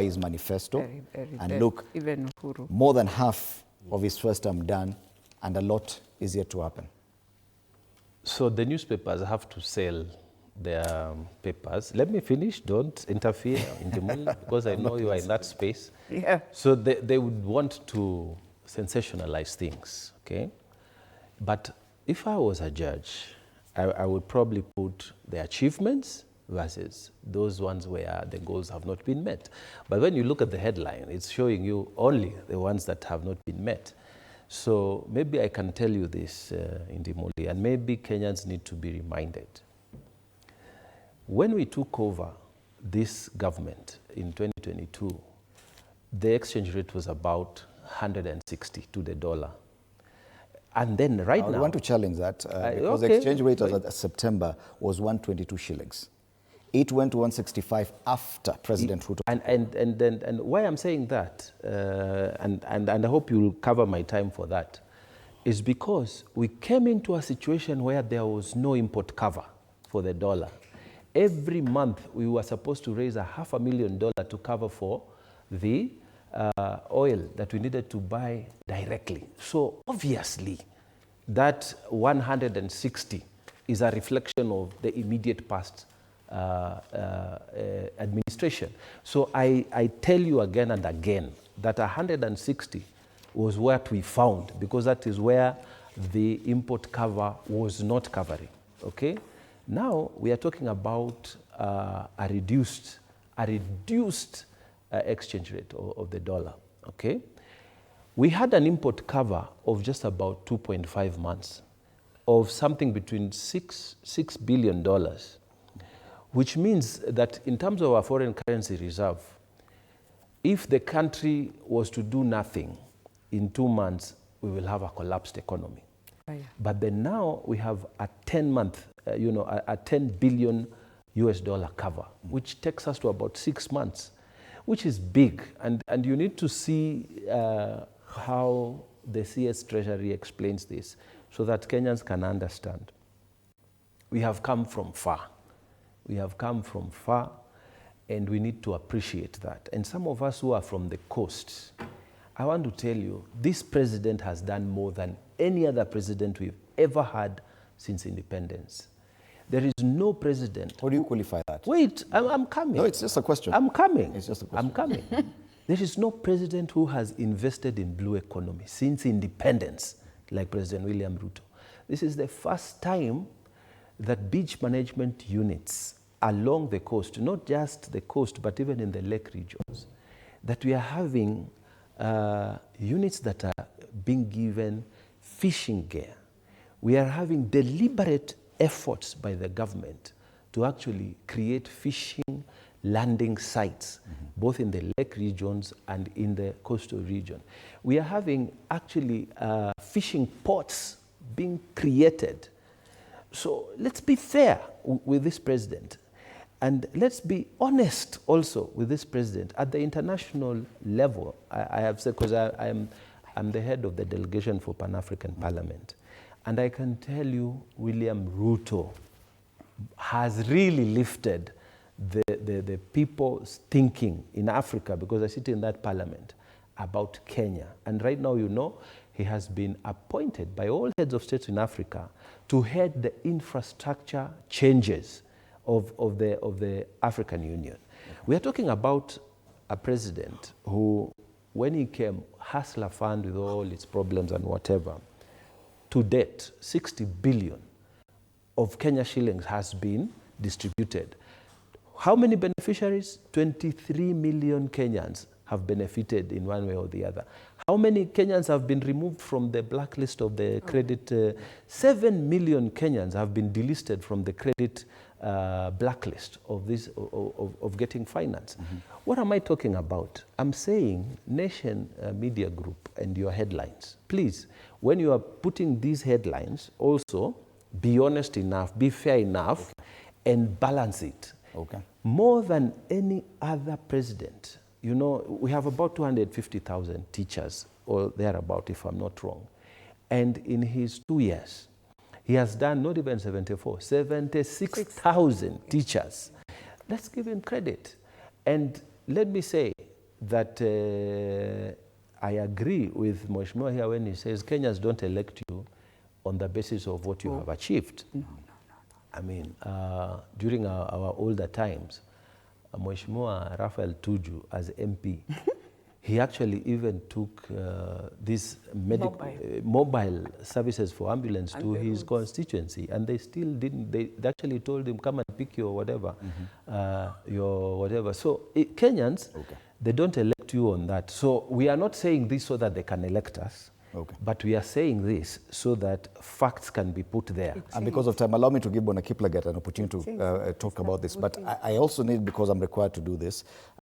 his manifesto, and look, even Uhuru. more than half of his first term done, and a lot is yet to happen. So the newspapers have to sell their papers. Let me finish, don't interfere in the moment, because I know you are in that space. Yeah. So they would want to sensationalize things, okay? But if I was a judge, I would probably put the achievements versus those ones where the goals have not been met. But when you look at the headline, it's showing you only the ones that have not been met. So maybe I can tell you this, Indimuli, and maybe Kenyans need to be reminded. When we took over this government in 2022, the exchange rate was about 160 to the dollar. And then now... I want to challenge that, because the exchange rate as of September was 122 shillings. It went to 165 after President Ruto. And why I'm saying that, and I hope you'll cover my time for that, is because we came into a situation where there was no import cover for the dollar. Every month we were supposed to raise $500,000 to cover for the oil that we needed to buy directly. So obviously that 160 is a reflection of the immediate past administration. So I tell you again and again that 160 was what we found, because that is where the import cover was not covering, okay? Now we are talking about a reduced exchange rate of the dollar, okay? We had an import cover of just about 2.5 months of something between $6 billion, which means that in terms of our foreign currency reserve, if the country was to do nothing in 2 months, we will have a collapsed economy. Oh, yeah. But then now we have a 10-month, a $10 billion US cover, which takes us to about 6 months, which is big. And you need to see how the CS Treasury explains this so that Kenyans can understand. We have come from far. We have come from far, and we need to appreciate that. And some of us who are from the coast, I want to tell you, this president has done more than any other president we've ever had since independence. There is no president. How do you qualify that? Wait, I'm coming. No, it's just a question. I'm coming. It's just a question. I'm coming. There is no president who has invested in blue economy since independence like President William Ruto. This is the first time that beach management units along the coast, not just the coast, but even in the lake regions, that we are having units that are being given fishing gear. We are having deliberate efforts by the government to actually create fishing landing sites, both in the lake regions and in the coastal region. We are having actually fishing ports being created. So let's be fair with this president. And let's be honest also with this president. At the international level, I have said, because I'm the head of the delegation for Pan-African Parliament, and I can tell you William Ruto has really lifted the people's thinking in Africa, because I sit in that parliament, about Kenya. And right now, you know, he has been appointed by all heads of states in Africa to head the infrastructure changes of the African Union. We are talking about a president who, when he came, Hustler Fund with all its problems and whatever, to date, 60 billion of Kenya shillings has been distributed. How many beneficiaries? 23 million Kenyans have benefited in one way or the other. How many Kenyans have been removed from the blacklist of the credit? 7 million Kenyans have been delisted from the credit blacklist of this of getting finance. What am I talking about? I'm saying Nation Media Group and your headlines. Please, when you are putting these headlines, also be honest enough, be fair enough, and balance it. Okay. More than any other president, you know, we have about 250,000 teachers, or thereabout, if I'm not wrong. And in his 2 years, he has done not even 76,000 teachers. Let's give him credit. And let me say that I agree with Mheshimiwa here when he says Kenyans don't elect you on the basis of what you have achieved. I mean, during our older times, Mheshimiwa Raphael Tuju as MP, he actually even took these mobile services for ambulance to his constituency, and they still didn't. They actually told him, come and pick your whatever, your whatever. So Kenyans, they don't elect you on that. So we are not saying this so that they can elect us. But we are saying this so that facts can be put there. And because of time, allow me to give Bwana Kiplagat an opportunity to talk about this. But I also need, because I'm required to do this,